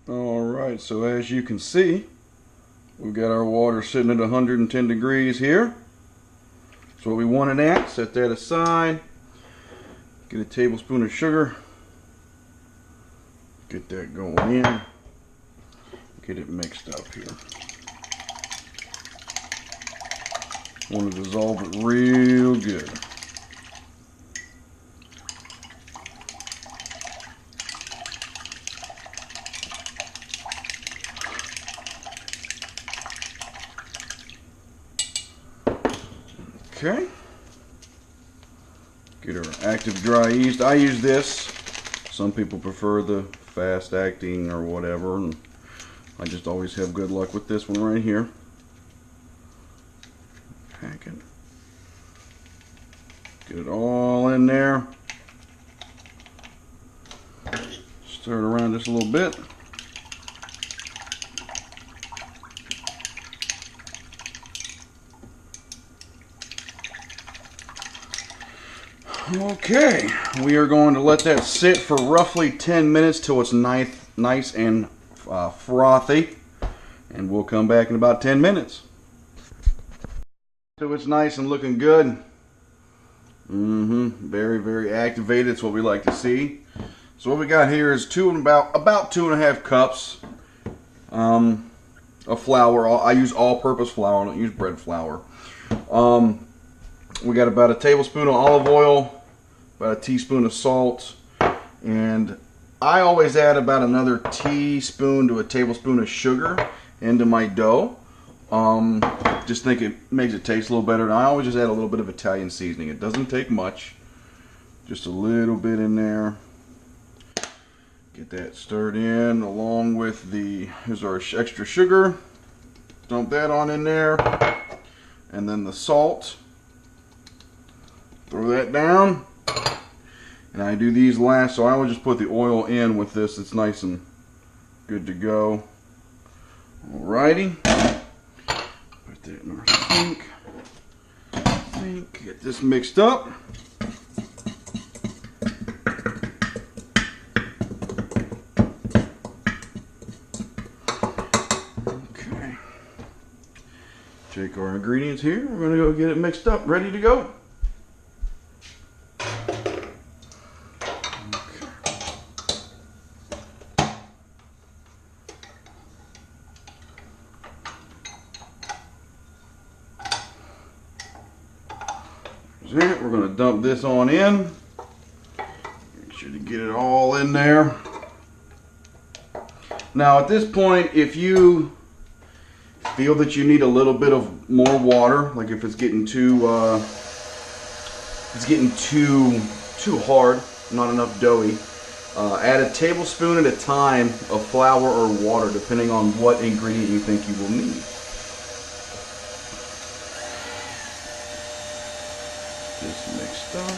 Alright, so as you can see, we've got our water sitting at 110 degrees here. That's what we want it at. Set that aside. Get a tablespoon of sugar. Get that going in. Get it mixed up here. Want to dissolve it real good. Okay. Get our active dry yeast. I use this. Some people prefer the fast acting or whatever, and I just always have good luck with this one right here. Pack it. Get it all in there. Stir it around just a little bit. Okay, we are going to let that sit for roughly 10 minutes till it's nice and frothy, and we'll come back in about 10 minutes. So it's nice and looking good. Very, very activated. It's what we like to see. So what we got here is about 2.5 cups of flour. I use all-purpose flour. I don't use bread flour. We got about a tablespoon of olive oil, about a teaspoon of salt, and I always add about another teaspoon to a tablespoon of sugar into my dough. Just think it makes it taste a little better. And I always just add a little bit of Italian seasoning. It doesn't take much, just a little bit in there. Get that stirred in along with here's our extra sugar. Dump that on in there, and then the salt. Throw that down. And I do these last, so I would just put the oil in with this. It's nice and good to go. Alrighty. Put that in our sink. Get this mixed up. Okay. Take our ingredients here. We're going to go get it mixed up, ready to go. We're going to dump this on in. Make sure to get it all in there. Now at this point, if you feel that you need a little bit of more water, like if it's getting too hard, not enough doughy, add a tablespoon at a time of flour or water, depending on what ingredient you think you will need. Just mixed up.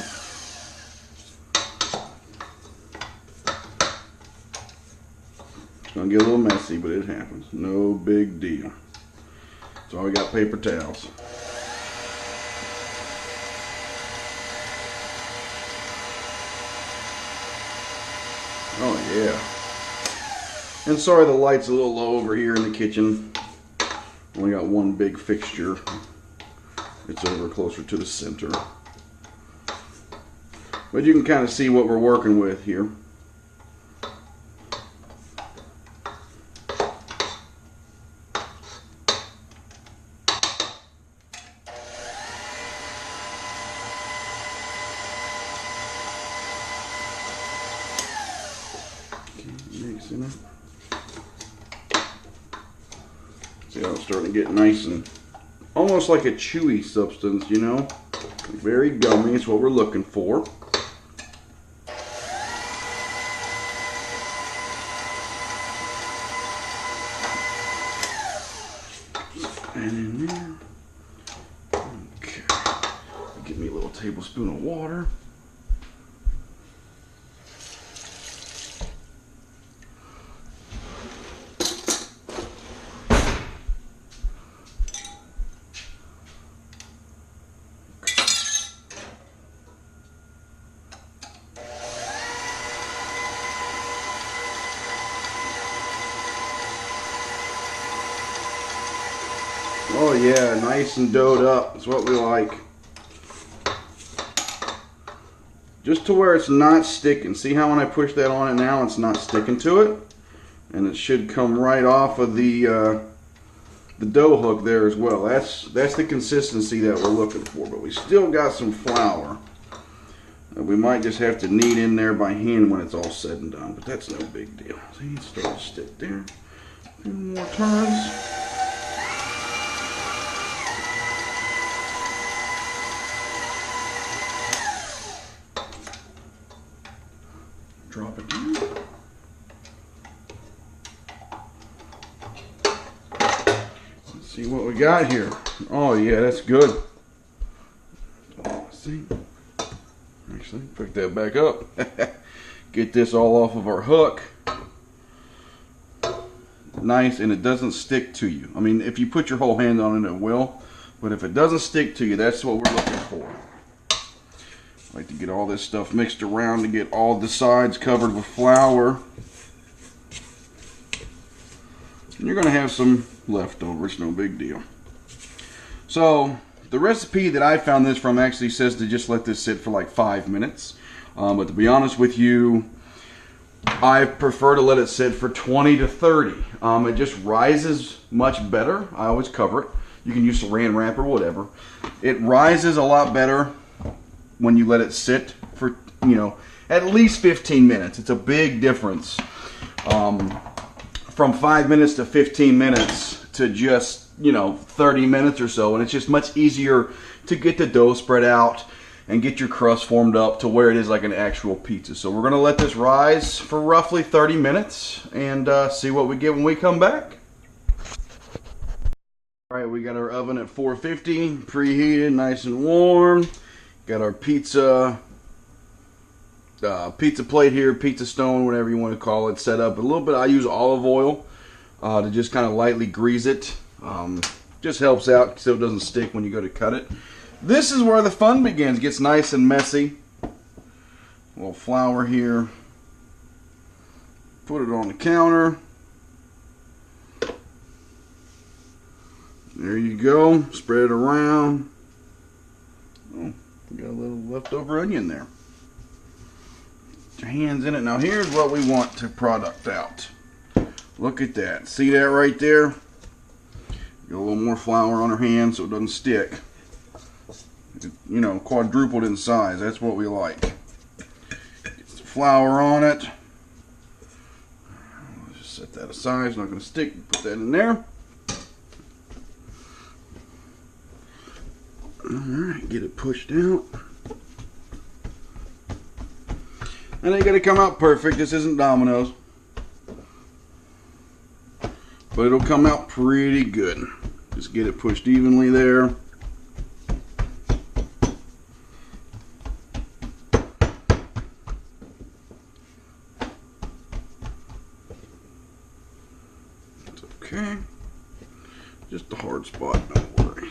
It's gonna get a little messy, but it happens. No big deal. So we got paper towels. Oh yeah. And sorry the light's a little low over here in the kitchen. Only got one big fixture. It's over closer to the center. But you can kind of see what we're working with here. Mixing it. See how it's starting to get nice and almost like a chewy substance, you know? Very gummy is what we're looking for. And in there. Okay. Give me a little tablespoon of water. Oh yeah, nice and doughed up. That's what we like. Just to where it's not sticking. See how when I push that on it now, it's not sticking to it? And it should come right off of the dough hook there as well. That's the consistency that we're looking for. But we still got some flour that we might just have to knead in there by hand when it's all said and done. But that's no big deal. See, it's starting to stick there. A few more turns. Drop it down. Let's see what we got here. Oh yeah, that's good. Let's see. Actually, pick that back up. Get this all off of our hook. Nice, and it doesn't stick to you. I mean, if you put your whole hand on it, it will. But if it doesn't stick to you, that's what we're looking for. I like to get all this stuff mixed around to get all the sides covered with flour. And you're going to have some leftovers, no big deal. So, the recipe that I found this from actually says to just let this sit for like 5 minutes. But to be honest with you, I prefer to let it sit for 20 to 30. It just rises much better. I always cover it. You can use saran wrap or whatever. It rises a lot better when you let it sit for, at least 15 minutes. It's a big difference from 5 minutes to 15 minutes to just, 30 minutes or so. And it's just much easier to get the dough spread out and get your crust formed up to where it is like an actual pizza. So we're going to let this rise for roughly 30 minutes and see what we get when we come back. All right, we got our oven at 450, preheated, nice and warm. Got our pizza plate here, pizza stone, whatever you want to call it, set up. A little bit, I use olive oil to just kind of lightly grease it. Just helps out so it doesn't stick when you go to cut it. This is where the fun begins. It gets nice and messy. A little flour here. Put it on the counter. There you go. Spread it around. Oh, got a little leftover onion there. Put your hands in it. Now here's what we want to product out. Look at that. See that right there? Get a little more flour on her hand so it doesn't stick. Quadrupled in size. That's what we like. Get some flour on it. Let's just set that aside. It's not going to stick. Put that in there. Alright, get it pushed out. And ain't gonna come out perfect. This isn't Domino's. But it'll come out pretty good. Just get it pushed evenly there. It's okay. Just a hard spot, don't worry.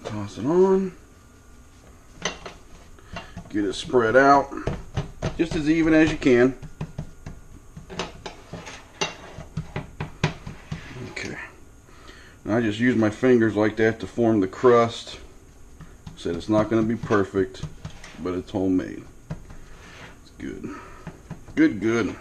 Toss it on. Get it spread out just as even as you can. Okay. Now I just use my fingers like that to form the crust. Said it's not going to be perfect, but it's homemade. It's good. Good, good.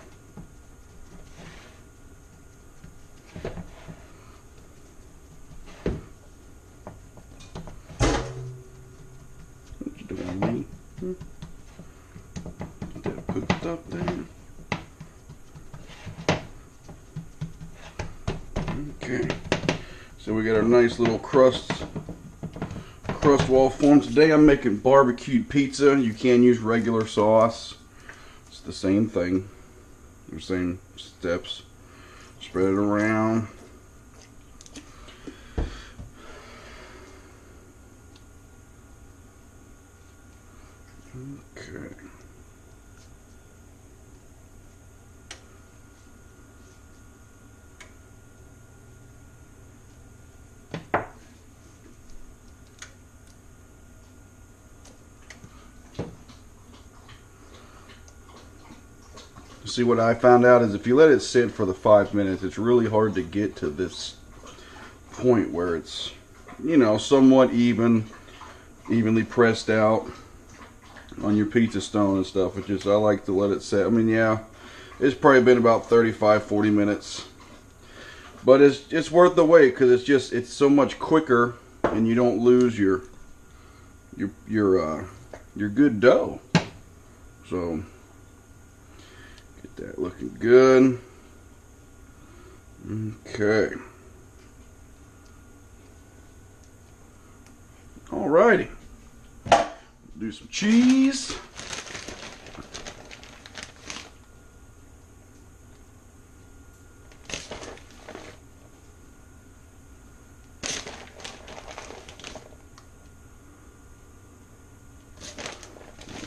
Up there. Okay, so we got our nice little crust wall formed. Today I'm making barbecued pizza. You can use regular sauce. It's the same thing, the same steps. Spread it around. Okay. See, what I found out is if you let it sit for the 5 minutes, it's really hard to get to this point where it's, you know, somewhat evenly pressed out on your pizza stone and stuff. It's just, I like to let it sit. I mean, yeah, it's probably been about 35-40 minutes, but it's worth the wait, because it's so much quicker, and you don't lose your good dough. So get that looking good. Okay. Alrighty. Do some cheese.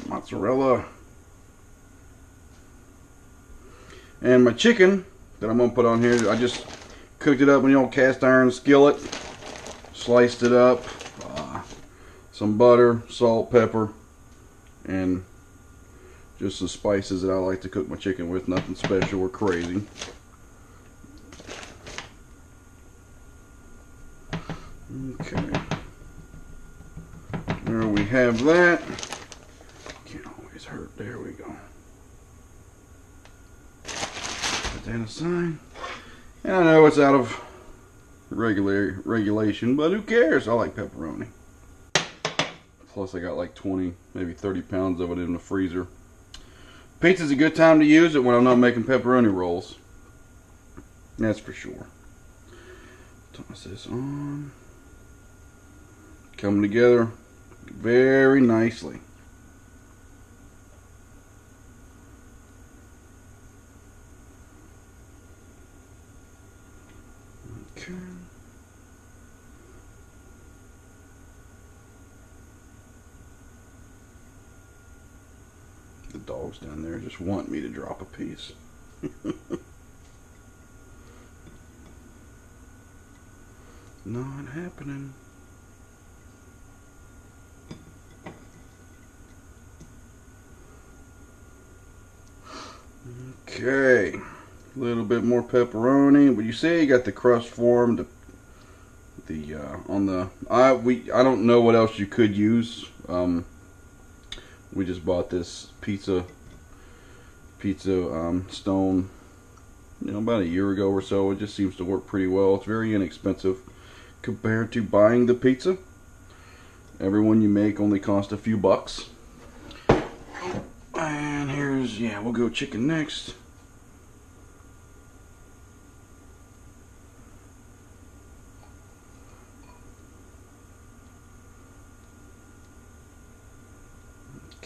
Mozzarella. And my chicken that I'm gonna put on here, I just cooked it up in the old cast iron skillet, sliced it up, some butter, salt, pepper, and just the spices that I like to cook my chicken with. Nothing special or crazy. Okay, there we have that. Can't always hurt. There we go. Put that aside. And I know it's out of regulation, but who cares? I like pepperoni. Plus I got like 20, maybe 30 pounds of it in the freezer. Pizza's a good time to use it when I'm not making pepperoni rolls. That's for sure. Toss this on. Coming together very nicely. Okay. The dog's down there just want me to drop a piece. Not happening. Okay, a little bit more pepperoni, but you see, you got the crust formed. I don't know what else you could use. We just bought this pizza stone, you know, about a year ago or so. It just seems to work pretty well. It's very inexpensive compared to buying the pizza. Every one you make only costs a few bucks. And here's, yeah, we'll go chicken next.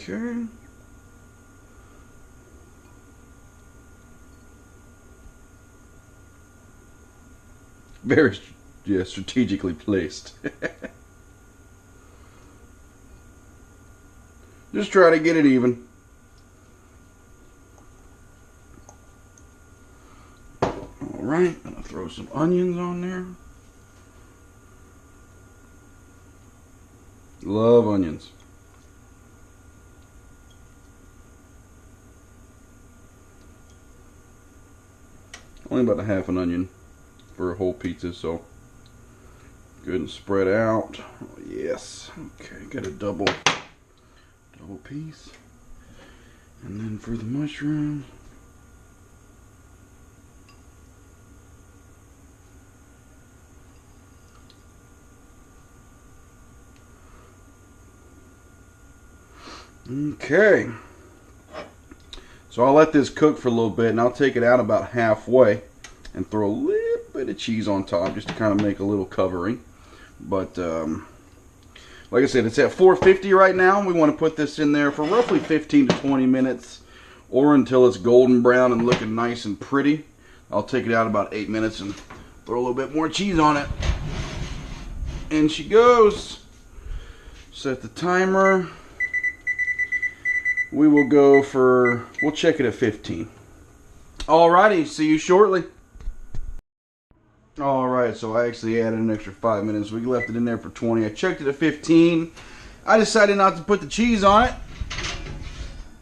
Okay. Very, yeah, strategically placed. Just try to get it even. Alright, I'm gonna throw some onions on there. Love onions. Only about a half an onion for a whole pizza, so good and spread out. Oh, yes. Okay, got a double piece. And then for the mushrooms, okay. So I'll let this cook for a little bit, and I'll take it out about halfway and throw a little bit of cheese on top just to kind of make a little covering. But like I said, it's at 450 right now. We want to put this in there for roughly 15 to 20 minutes, or until it's golden brown and looking nice and pretty. I'll take it out about 8 minutes and throw a little bit more cheese on it. And she goes. Set the timer. We will go for, we'll check it at 15. Alrighty, see you shortly. Alright, so I actually added an extra 5 minutes. We left it in there for 20. I checked it at 15. I decided not to put the cheese on it,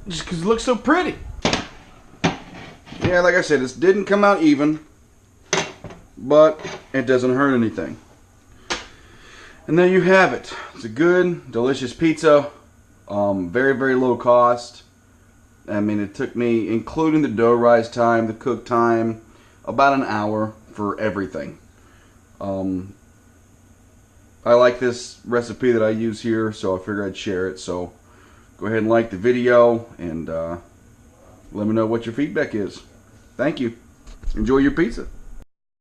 just because it looks so pretty. Yeah, like I said, this didn't come out even, but it doesn't hurt anything. And there you have it. It's a good, delicious pizza. Very, very low cost. I mean, it took me, including the dough rise time, the cook time, about an hour for everything. I like this recipe that I use here, so I figured I'd share it. So go ahead and like the video and let me know what your feedback is. Thank you. Enjoy your pizza.